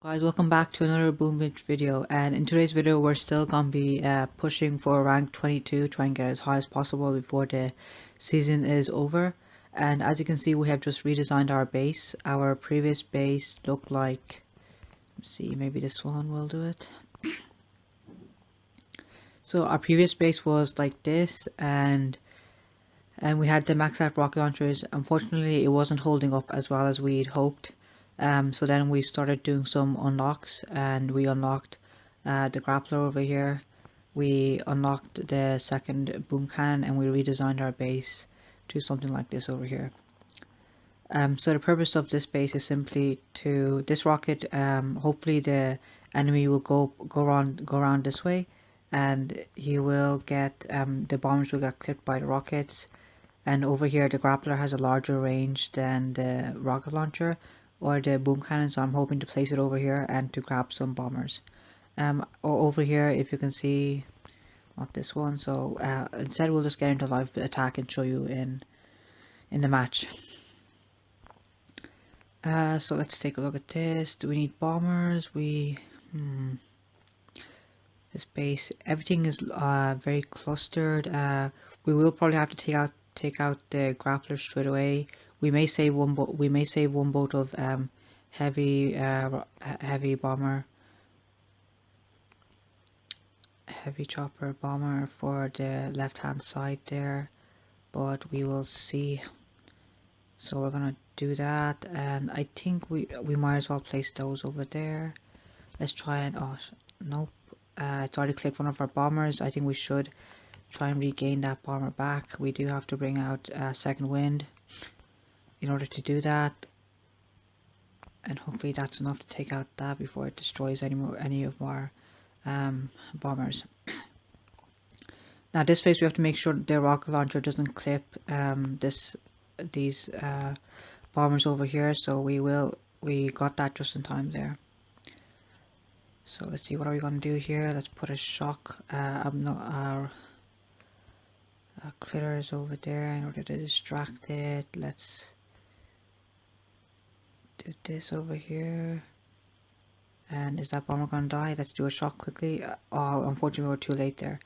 Guys, welcome back to another Boom Bench video, and in today's video we're still gonna be pushing for rank 22, try and get as high as possible before the season is over. And as you can see, we have just redesigned our base. Our previous base looked like, let's see, maybe this one will do it. So our previous base was like this, and we had the max out rocket launchers. Unfortunately, it wasn't holding up as well as we'd hoped. So then we started doing some unlocks, and we unlocked the grappler over here. We unlocked the second boom cannon, and we redesigned our base to something like this over here. So the purpose of this base is simply to this rocket. Hopefully the enemy will go around this way, and he will get the bombers will get clipped by the rockets. And over here the grappler has a larger range than the rocket launcher or the boom cannon, so I'm hoping to place it over here and to grab some bombers. Or over here, if you can see, not this one, so instead we'll just get into live attack and show you in the match. So let's take a look at this. Do we need bombers? This base, everything is very clustered. We will probably have to take out the grappler straight away. We may save one boat of heavy chopper bomber for the left hand side there, but we will see. So we're gonna do that, and I think we might as well place those over there. Let's try and nope, it's already clipped one of our bombers. I think we should try and regain that bomber back. We do have to bring out second wind in order to do that, and hopefully that's enough to take out that before it destroys any of our bombers. Now this phase we have to make sure the rocket launcher doesn't clip these bombers over here, so we got that just in time there. So let's see, what are we going to do here? Let's put a shock our critters over there in order to distract it. Let's do this over here. And is that bomber gonna die? Let's do a shock quickly. Oh, unfortunately we were too late there.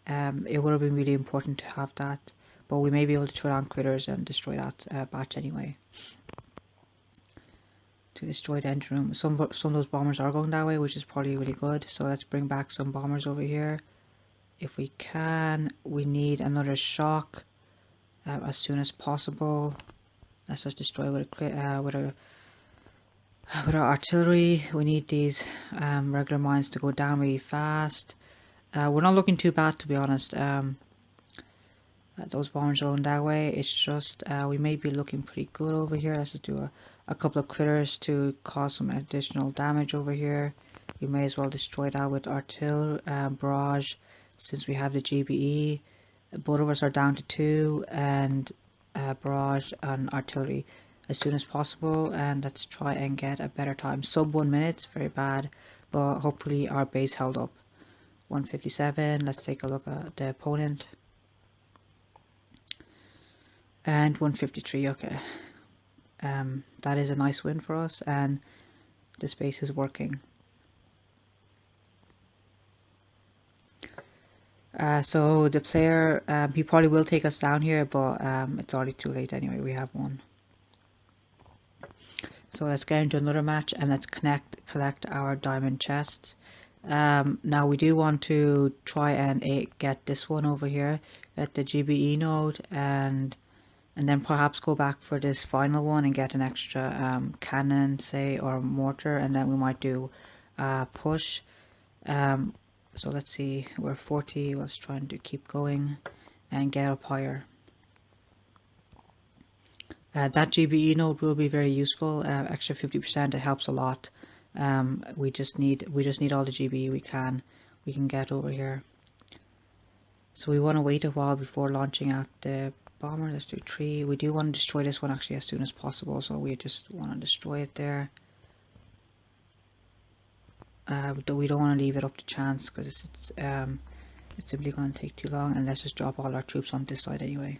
It would have been really important to have that, but we may be able to throw down critters and destroy that batch anyway. To destroy the engine room. Some of those bombers are going that way, which is probably really good. So let's bring back some bombers over here. If we can, we need another shock as soon as possible. Let's just destroy with our artillery. We need these regular mines to go down really fast. We're not looking too bad, to be honest. Those bombers are going that way. It's just we may be looking pretty good over here. Let's just do a couple of critters to cause some additional damage over here. We may as well destroy that with artillery barrage, since we have the GBE. Both of us are down to 2, and barrage and artillery as soon as possible. And let's try and get a better time. Sub 1 minute, very bad, but hopefully our base held up. 157. Let's take a look at the opponent. And 153. Okay, that is a nice win for us, and this base is working. So the player, he probably will take us down here, but it's already too late anyway. We have won. So let's get into another match, and let's collect our diamond chests. Now we do want to try and get this one over here, get the GBE node, and then perhaps go back for this final one and get an extra cannon, say, or mortar, and then we might do push. So let's see, we're 40. Let's try and keep going and get up higher. That GBE node will be very useful. Extra 50%, it helps a lot. We just need all the GBE we can get over here. So we want to wait a while before launching out the bomber. Let's do 3. We do want to destroy this one actually as soon as possible, so we just want to destroy it there. We don't want to leave it up to chance, because it's simply going to take too long. And let's just drop all our troops on this side anyway.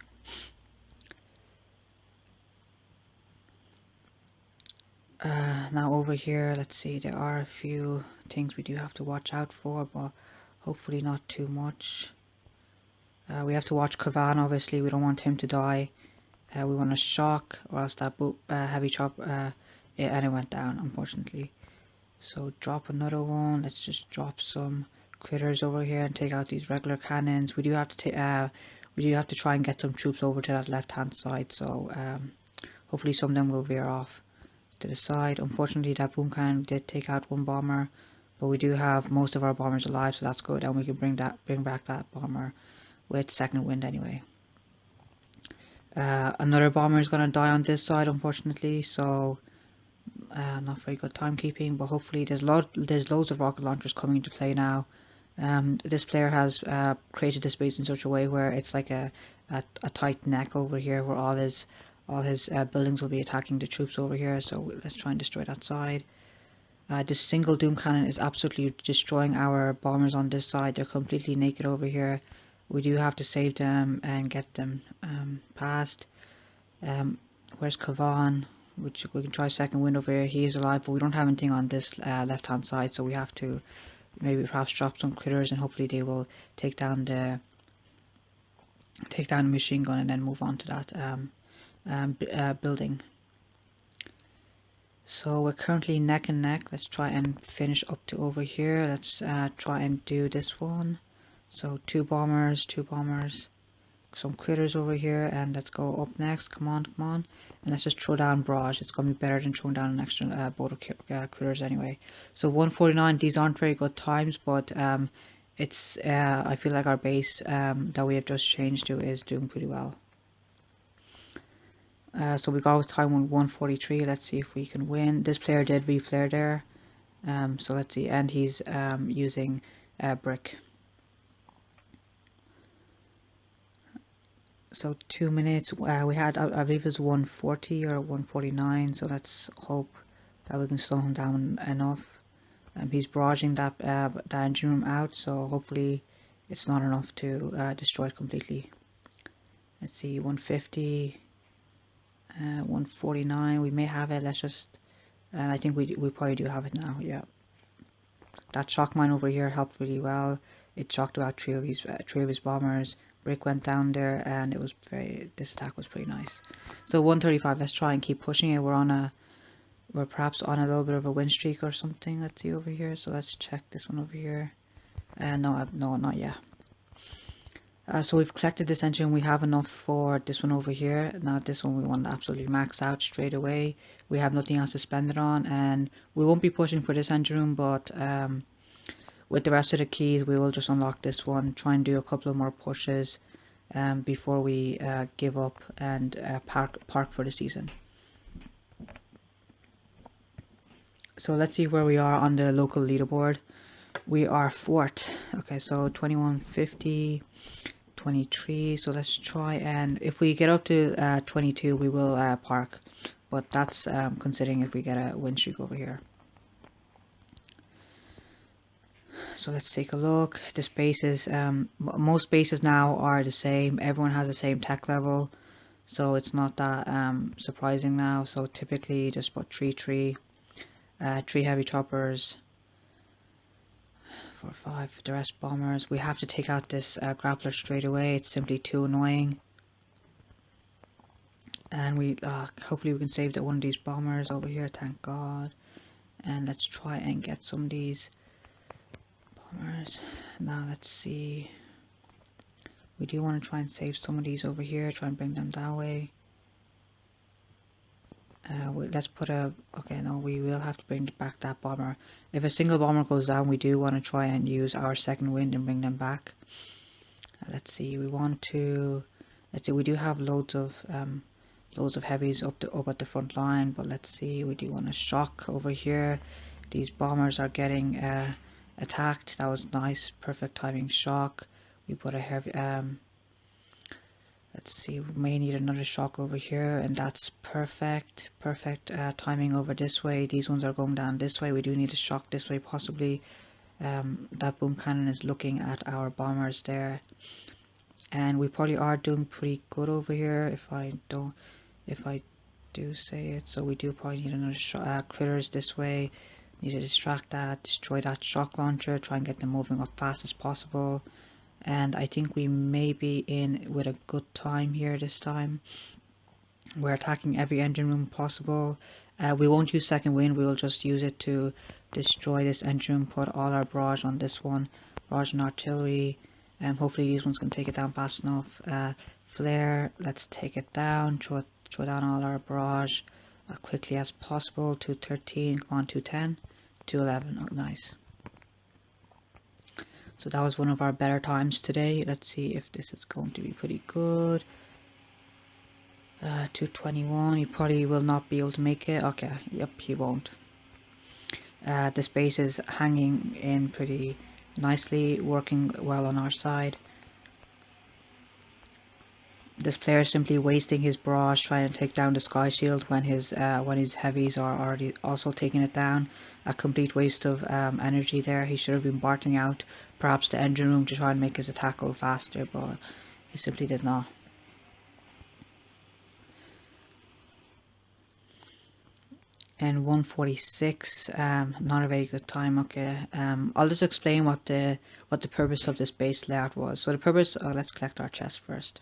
Now over here, let's see, there are a few things we do have to watch out for, but hopefully not too much. We have to watch Kavan, obviously, we don't want him to die. We want to shock, or else that heavy chop, and it went down, unfortunately. So drop another one. Let's just drop some critters over here and take out these regular cannons. We do have to try and get some troops over to that left hand side, so hopefully some of them will veer off to the side. Unfortunately, that boom cannon did take out one bomber, but we do have most of our bombers alive, so that's good, and we can bring back that bomber with second wind anyway. Another bomber is gonna die on this side, unfortunately, so not very good timekeeping, but hopefully there's loads of rocket launchers coming into play now. This player has created this base in such a way where it's like a tight neck over here, where all his buildings will be attacking the troops over here. So let's try and destroy that side. This single doom cannon is absolutely destroying our bombers on this side. They're completely naked over here. We do have to save them and get them past. Where's Kavan? Which we can try second wind over here. He is alive, but we don't have anything on this left hand side, so we have to maybe perhaps drop some critters, and hopefully they will take down the machine gun and then move on to that building. So we're currently neck and neck. Let's try and finish up to over here. Let's try and do this one. So two bombers, some critters over here, and let's go up next. Come on, and let's just throw down barrage. It's gonna be better than throwing down an extra boat of critters anyway. So 149, these aren't very good times, but it's I feel like our base that we have just changed to is doing pretty well. So we got with time on 143. Let's see if we can win. This player did reflare there, so let's see, and he's using brick. So 2 minutes. We had, I believe, it was 140 or 149. So let's hope that we can slow him down enough. He's barraging that engine room out, so hopefully it's not enough to destroy it completely. Let's see, 150, 149. We may have it. Let's just, and I think we probably do have it now. Yeah. That shock mine over here helped really well. It shocked about three of his bombers. Brick went down there, and it was this attack was pretty nice. So 135. Let's try and keep pushing it. We're perhaps on a little bit of a win streak or something. Let's see over here. So let's check this one over here. No, not yet. So we've collected this engine. We have enough for this one over here. Now this one we want to absolutely max out straight away. We have nothing else to spend it on, and we won't be pushing for this engine room, but with the rest of the keys we will just unlock this one, try and do a couple of more pushes before we give up and park for the season. So let's see where we are on the local leaderboard. We are fourth. Okay, so 2150, 23. So let's try, and if we get up to 22 we will park, but that's considering if we get a win streak over here. So let's take a look. This base is most bases now are the same. Everyone has the same tech level, so it's not that surprising now. So typically just put three heavy choppers, 4 5, the rest bombers. We have to take out this grappler straight away. It's simply too annoying, and we hopefully we can save that one of these bombers over here, thank god. And let's try and get some of these bombers. Now let's see, we do want to try and save some of these over here, try and bring them that way. Let's put a, okay, no, we will have to bring back that bomber. If a single bomber goes down, we do want to try and use our second wind and bring them back. Let's see, we want to, let's see, we do have loads of heavies up at the front line, but let's see, we do want to shock over here. These bombers are getting attacked. That was nice, perfect timing shock. We put a heavy let's see, we may need another shock over here, and that's perfect timing over this way. These ones are going down this way. We do need a shock this way possibly. That boom cannon is looking at our bombers there, and we probably are doing pretty good over here. If I do say it. So we do probably need another critters this way. Need to distract that, destroy that shock launcher, try and get them moving up fast as possible. And I think we may be in with a good time here this time. We're attacking every engine room possible. We won't use second wind, we will just use it to destroy this engine room, put all our barrage on this one, barrage and artillery, and hopefully these ones can take it down fast enough. Flare, let's take it down, throw down all our barrage as quickly as possible. 213, come on, 210, 211, oh nice. So that was one of our better times today. Let's see if this is going to be pretty good. 221, he probably will not be able to make it. Okay, yep, he won't. This base is hanging in pretty nicely, working well on our side. This player is simply wasting his barrage trying to take down the sky shield when his heavies are already also taking it down. A complete waste of energy there. He should have been barting out perhaps the engine room to try and make his attack go faster, but he simply did not. And 146, not a very good time. Okay, I'll just explain what the purpose of this base layout was. So the purpose, let's collect our chest first.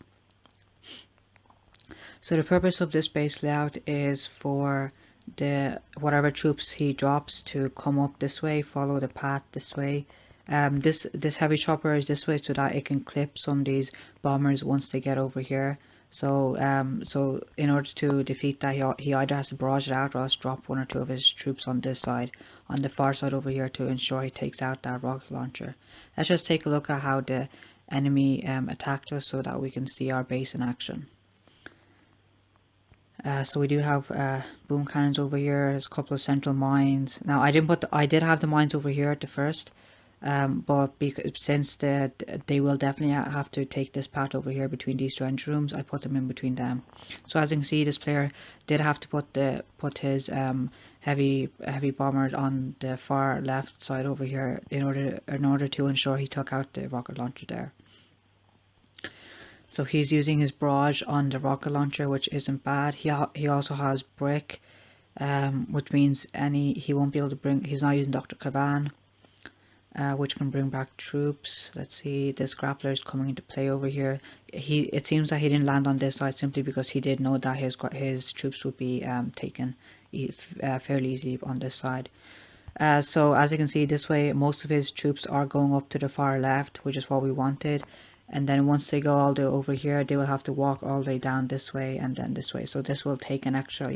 So the purpose of this base layout is for the whatever troops he drops to come up this way, follow the path this way. This heavy chopper is this way so that it can clip some of these bombers once they get over here. So so in order to defeat that, he either has to barrage it out or else drop one or two of his troops on this side, on the far side over here, to ensure he takes out that rocket launcher. Let's just take a look at how the enemy attacked us so that we can see our base in action. So we do have boom cannons over here. There's a couple of central mines. Now I did have the mines over here at the first, but since they will definitely have to take this path over here between these two engine rooms, I put them in between them. So as you can see, this player did have to put his heavy bomber on the far left side over here in order to ensure he took out the rocket launcher there. So he's using his barrage on the rocket launcher, which isn't bad. He also has brick, which means he won't be able to bring. He's not using Dr. Kavan, which can bring back troops. Let's see, this grappler is coming into play over here. It seems that he didn't land on this side simply because he did know that his troops would be taken fairly easily on this side. So as you can see, this way most of his troops are going up to the far left, which is what we wanted. And then once they go all the way over here, they will have to walk all the way down this way and then this way. So this will take an extra,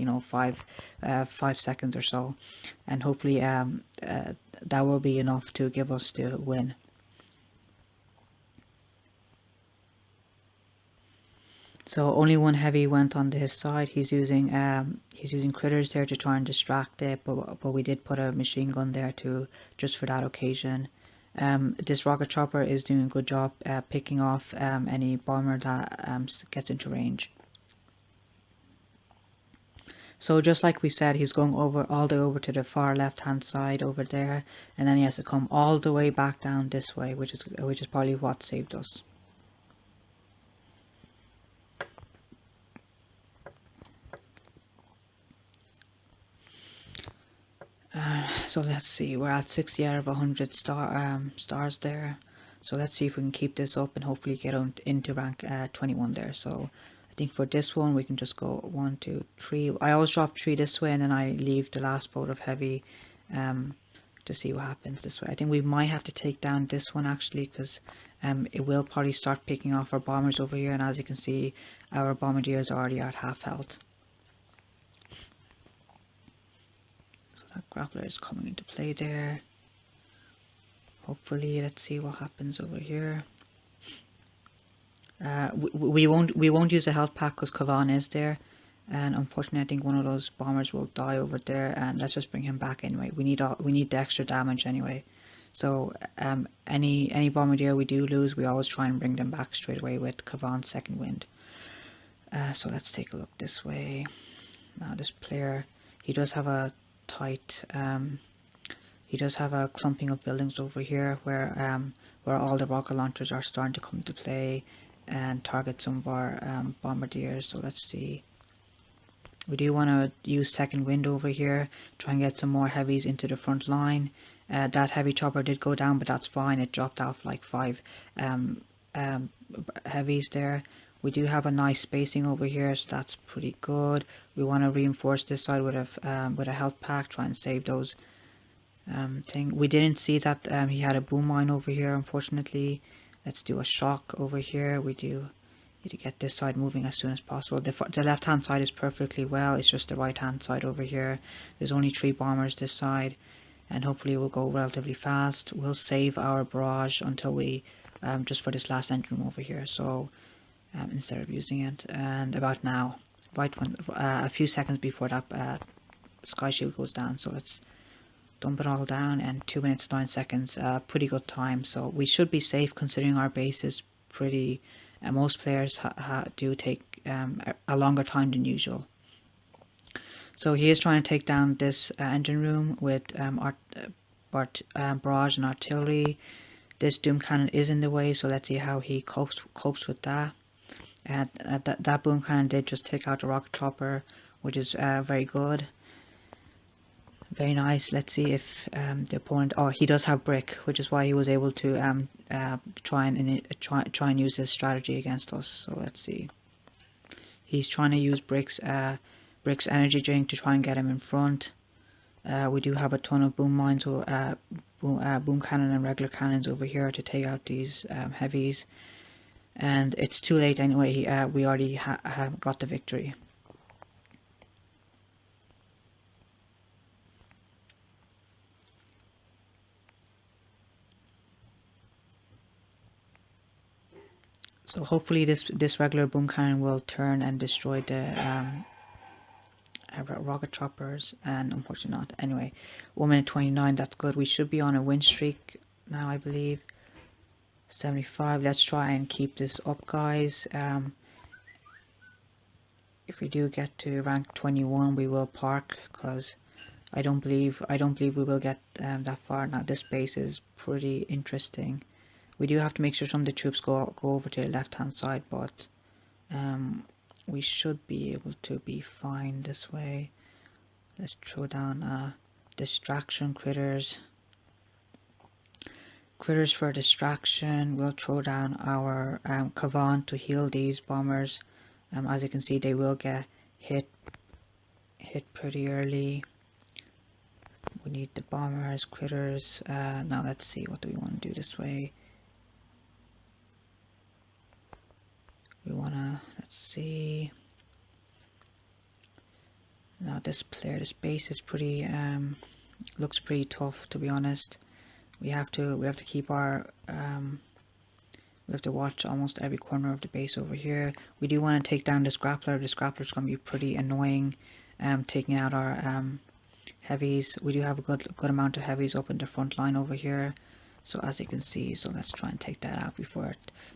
5 seconds or so, and hopefully that will be enough to give us the win. So only one heavy went on his side. He's using critters there to try and distract it, but we did put a machine gun there just for that occasion. This rocket chopper is doing a good job picking off any bomber that gets into range. So just like we said, he's going all the way over to the far left hand side over there, and then he has to come all the way back down this way, which is probably what saved us. So let's see, we're at 60 out of 100 stars there. So let's see if we can keep this up and hopefully get into rank 21 there. So I think for this one we can just go 1, 2, 3. I always drop 3 this way and then I leave the last boat of heavy to see what happens this way. I think we might have to take down this one actually, because it will probably start picking off our bombers over here, and as you can see, our bombardiers are already at half health. That grappler is coming into play there. Hopefully, let's see what happens over here. We won't use a health pack because Kavan is there, and unfortunately, I think one of those bombers will die over there. And let's just bring him back anyway. We need the extra damage anyway. So any bombardier we do lose, we always try and bring them back straight away with Kavan's second wind. So let's take a look this way. Now this player, he does have a tight he does have a clumping of buildings over here where all the rocket launchers are starting to come into play and target some of our bombardiers. So let's see, We do want to use second wind over here, try and get some more heavies into the front line. That heavy chopper did go down, but that's fine. It dropped off like 5 um, um, heavies there. We do have a nice spacing over here, so that's pretty good. We want to reinforce this side with a health pack, try and save those thing. We didn't see that he had a boom mine over here, unfortunately. Let's do a shock over here. We do need to get this side moving as soon as possible. The left hand side is perfectly well, it's just the right hand side over here. There's only 3 bombers this side, and hopefully it will go relatively fast. We'll save our barrage until we just for this last engine room over here, so instead of using it. And about now, right when a few seconds before that sky shield goes down, so let's dump it all down. And 2 minutes 9 seconds, pretty good time, so we should be safe considering our base is pretty most players do take a longer time than usual. So he is trying to take down this engine room with barrage and artillery. This doom cannon is in the way, so let's see how he copes with that. And that boom cannon did just take out the rocket chopper, which is very good. Very nice. Let's see if the opponent. Oh, he does have brick, which is why he was able to try and use this strategy against us. So let's see. He's trying to use Brick's energy drink to try and get him in front. We do have a ton of boom mines or boom cannon and regular cannons over here to take out these heavies. And it's too late anyway. We already have got the victory. So hopefully this regular boom cannon will turn and destroy the rocket choppers, and unfortunately not. Anyway, 1 minute 29, that's good. We should be on a win streak now, I believe. 75. Let's try and keep this up, guys. If we do get to rank 21, we will park, because I don't believe we will get that far. Now this base is pretty interesting. We do have to make sure some of the troops go over to the left hand side, but we should be able to be fine this way. Let's throw down distraction critters. Critters for distraction. We'll throw down our Kavan to heal these bombers. As you can see, they will get hit pretty early. We need the bombers, critters. Now let's see, what do we want to do this way? We wanna, let's see. Now this base is pretty looks pretty tough, to be honest. We have to keep our we have to watch almost every corner of the base over here. We do want to take down this grappler. This grappler is going to be pretty annoying, taking out our heavies. We do have a good amount of heavies up in the front line over here. So as you can see, so let's try and take that out before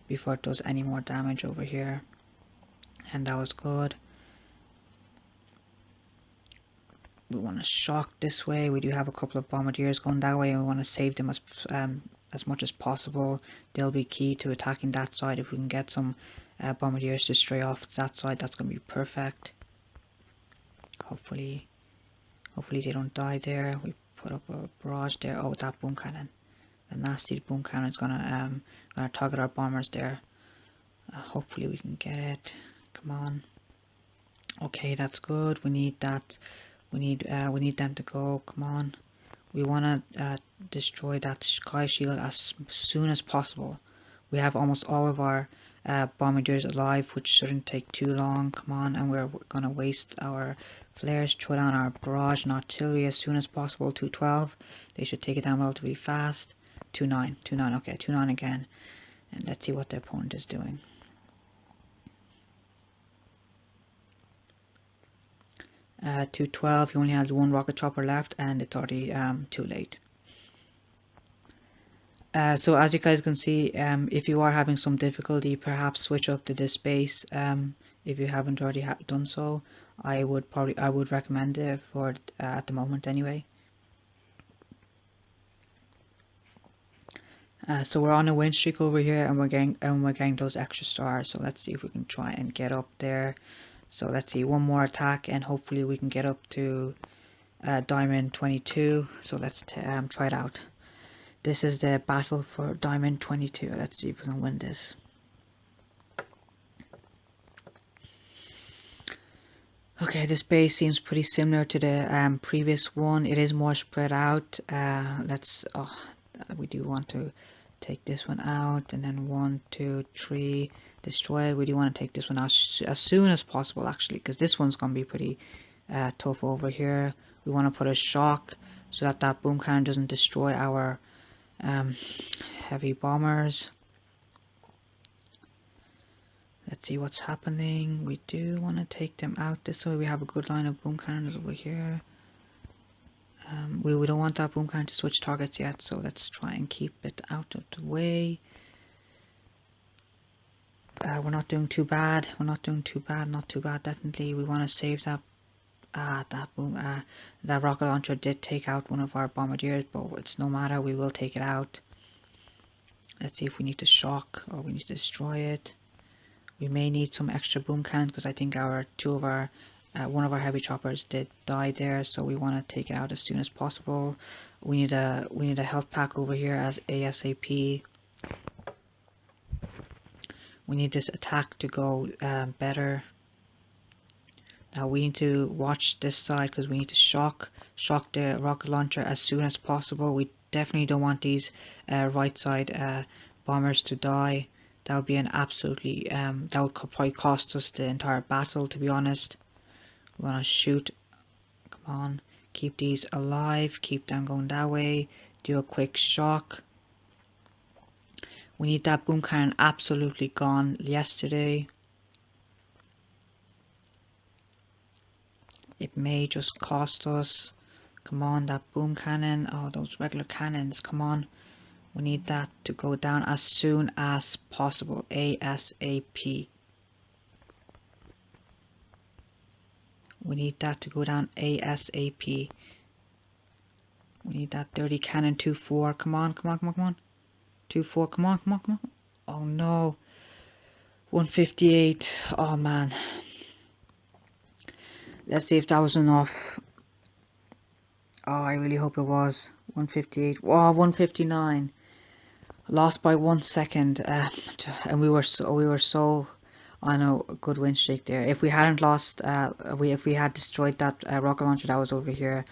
it does any more damage over here. And that was good. We want to shock this way. We do have a couple of bombardiers going that way, and we want to save them as much as possible. They'll be key to attacking that side. If we can get some bombardiers to stray off that side, that's going to be perfect. Hopefully they don't die there. We put up a barrage there. Oh, that boom cannon. The nasty boom cannon is gonna target our bombers there. Hopefully we can get it. Come on. Okay, that's good. We need that. We need them to go. Come on. We want to destroy that sky shield as soon as possible. We have almost all of our bombardiers alive, which shouldn't take too long. Come on, and we're gonna waste our flares. Throw down our barrage and artillery as soon as possible. 212. They should take it down relatively fast. 2-9, 2-9, okay, 2-9 again. And let's see what the opponent is doing. 212, he only has one rocket chopper left, and it's already too late. So as you guys can see, if you are having some difficulty, perhaps switch up to this base. If you haven't already done so, I would recommend it for at the moment anyway. So we're on a win streak over here, and we're getting those extra stars. So let's see if we can try and get up there. So let's see, one more attack and hopefully we can get up to Diamond 22. So let's try it out. This is the battle for Diamond 22. Let's see if we can win this. Okay, this base seems pretty similar to the previous one. It is more spread out. We do want to take this one out, and then 1, 2, 3, destroy. We do want to take this one out as soon as possible, actually, because this one's gonna be pretty tough over here. We want to put a shock so that that boom cannon doesn't destroy our heavy bombers. Let's see what's happening. We do want to take them out this way. We have a good line of boom cannons over here. We don't want that boom cannon to switch targets yet, so let's try and keep it out of the way. We're not doing too bad. We're not doing too bad. Not too bad, definitely. We want to save that. That rocket launcher did take out one of our bombardiers, but it's no matter. We will take it out. Let's see if we need to shock or we need to destroy it. We may need some extra boom cannons because I think one of our heavy choppers did die there, so we want to take it out as soon as possible. We need a health pack over here as ASAP. We need this attack to go better. Now we need to watch this side because we need to shock the rocket launcher as soon as possible. We definitely don't want these right side bombers to die. That would be an absolutely that would probably cost us the entire battle, to be honest. We want to shoot. Come on, keep these alive, keep them going that way. Do a quick shock. We need that boom cannon absolutely gone yesterday. It may just cost us. Come on, that boom cannon. Oh, those regular cannons, come on. We need that to go down as soon as possible. ASAP. We need that to go down ASAP. We need that dirty cannon 2-4. Come on, come on, come on, come on. 2-4, come on, come on, come on. Oh no. 158. Oh man. Let's see if that was enough. Oh, I really hope it was. 158. Oh, 159. Lost by 1 second, and we were so on a good win streak there. If we hadn't lost, if we had destroyed that rocket launcher that was over here,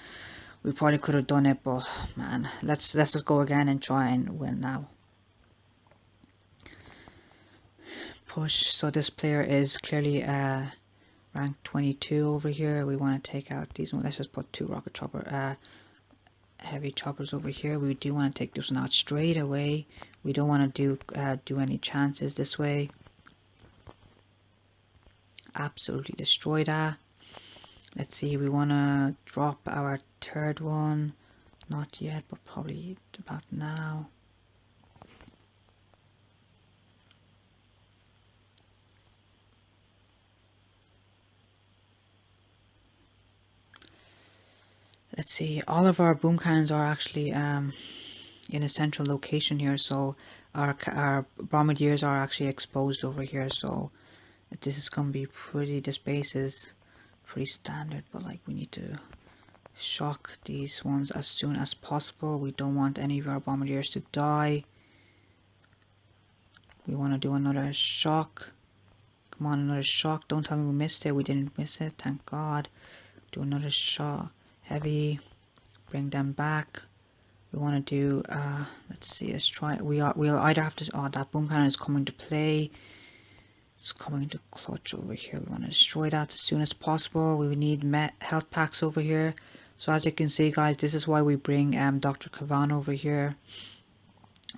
we probably could have done it. But man, let's just go again and try and win now. Push. So this player is clearly rank 22 over here. We want to take out these ones. Let's just put 2 rocket chopper heavy choppers over here. We do want to take this one out straight away. We don't want to do any chances this way. Absolutely destroy that. Let's see, we want to drop our third one. Not yet, but probably about now. Let's see, all of our boom cannons are actually in a central location here, so our bombardiers are actually exposed over here, so this is gonna be this base is pretty standard, but like we need to shock these ones as soon as possible. We don't want any of our bombardiers to die. We want to do another shock. Come on, another shock. Don't tell me we missed it. We didn't miss it, thank God. Do another shock. Heavy. Bring them back. We want to do let's see, let's try. We'll either have to, oh, that boom cannon is coming to play. It's coming to clutch over here. We want to destroy that as soon as possible. We need health packs over here. So as you can see, guys, this is why we bring Dr. Kavan over here.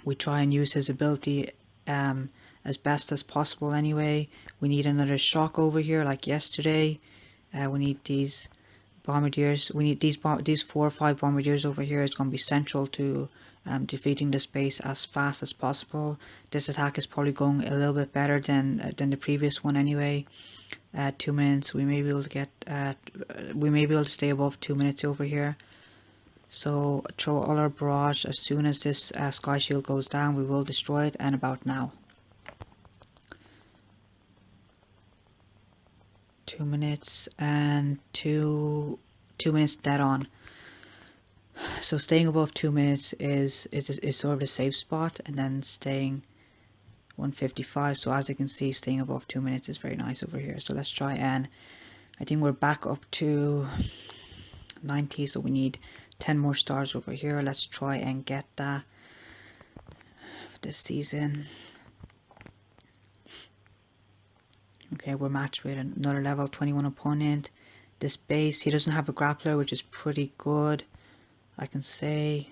We try and use his ability as best as possible anyway. We need another shock over here like yesterday. We need these bombardiers. We need these 4 or 5 bombardiers over here. Is going to be central to defeating this base as fast as possible. This attack is probably going a little bit better than the previous one anyway. 2 minutes. We may be able to get we may be able to stay above 2 minutes over here. So throw all our barrage. As soon as this sky shield goes down, we will destroy it, and about now. 2 minutes and 2 minutes dead on. So staying above 2 minutes is sort of the safe spot, and then staying 155. So as you can see, staying above 2 minutes is very nice over here. So let's try, and I think we're back up to 90, so we need 10 more stars over here. Let's try and get that this season. Okay, we're matched with another level 21 opponent. This base, he doesn't have a grappler, which is pretty good, I can say.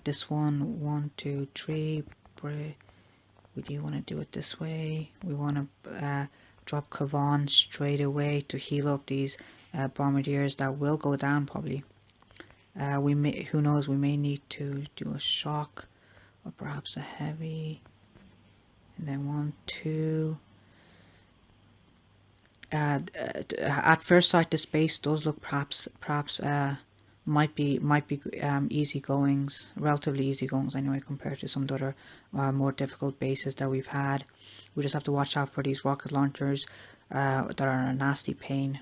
This one, 1, 2, 3. We do want to do it this way. We want to drop Kavan straight away to heal up these bombardiers that will go down probably. We may, who knows, we may need to do a shock or perhaps a heavy, and then 1, 2. At first sight, this base does look perhaps might be easy goings, relatively easy goings anyway, compared to some of the other more difficult bases that we've had. We just have to watch out for these rocket launchers that are a nasty pain.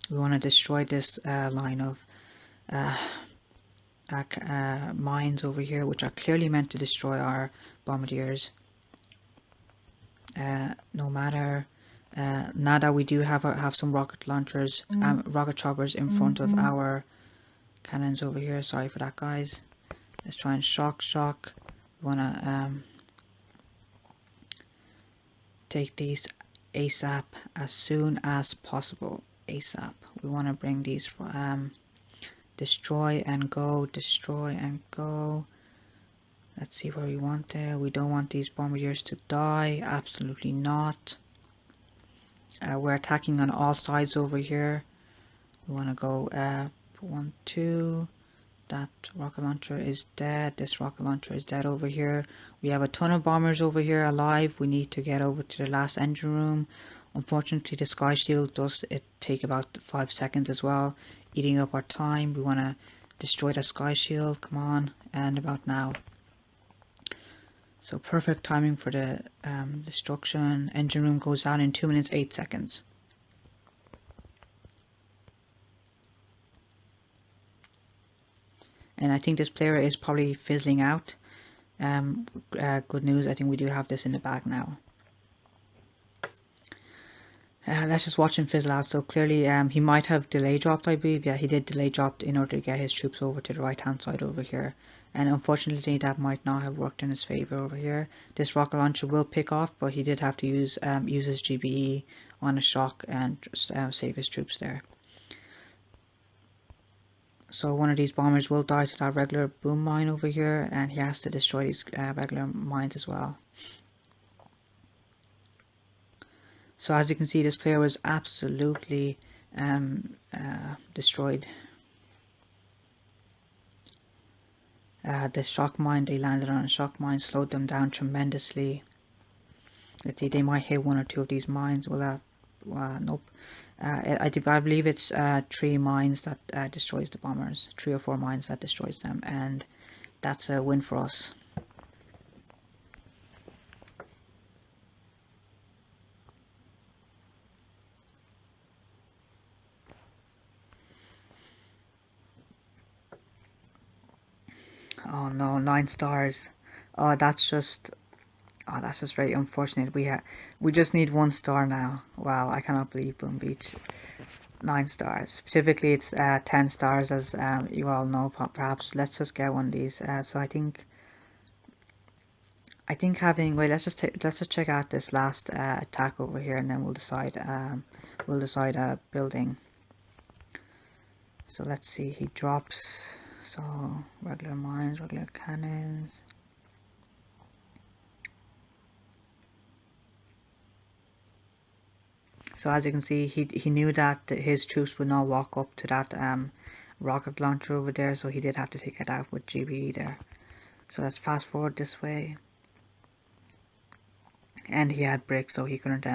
We want to destroy this line of mines over here, which are clearly meant to destroy our bombardiers. No matter now that we do have some rocket launchers, rocket choppers in front of our cannons over here. Sorry for that, guys. Let's try and shock. We wanna take these ASAP, as soon as possible. ASAP. We want to bring these destroy and go. Let's see where we want there. We don't want these bombardiers to die. Absolutely not. We're attacking on all sides over here. We want to go 1, 2. That rocket launcher is dead. This rocket launcher is dead over here. We have a ton of bombers over here alive. We need to get over to the last engine room. Unfortunately, the sky shield does take about 5 seconds as well, eating up our time. We want to destroy the sky shield. Come on, and about now. So perfect timing for the destruction. Engine room goes down in 2 minutes 8 seconds. And I think this player is probably fizzling out. Good news, I think we do have this in the bag now. Let's just watch him fizzle out. So clearly he might have delay dropped, I believe. Yeah, he did delay drop in order to get his troops over to the right hand side over here. And unfortunately that might not have worked in his favor over here. This rocket launcher will pick off, but he did have to use his GBE on a shock and save his troops there. So one of these bombers will die to that regular boom mine over here, and he has to destroy these regular mines as well. So as you can see, this player was absolutely destroyed. The shock mine, they landed on a shock mine, slowed them down tremendously. Let's see, they might hit 1 or 2 of these mines. Well, nope. I believe it's 3 mines that destroys the bombers. 3 or 4 mines that destroys them, and that's a win for us. Oh no, 9 stars. Oh, that's just very unfortunate. We just need 1 star now. Wow, I cannot believe Boom Beach. 9 stars. Typically it's 10 stars, as you all know. Perhaps let's just get one of these. So I think having, wait, let's just check out this last attack over here, and then we'll decide building. So let's see, he drops, so regular mines, regular cannons. So as you can see, he knew that his troops would not walk up to that rocket launcher over there, so he did have to take it out with GBE there. So let's fast forward this way. And he had brick, so he couldn't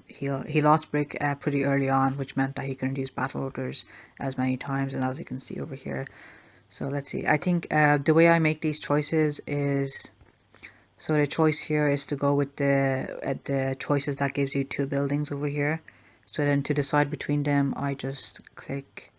he lost brick pretty early on, which meant that he couldn't use battle orders as many times, and as you can see over here. So let's see, I think the way I make these choices is, So the choice here is to go with the choices that gives you two buildings over here. So then to decide between them, I just click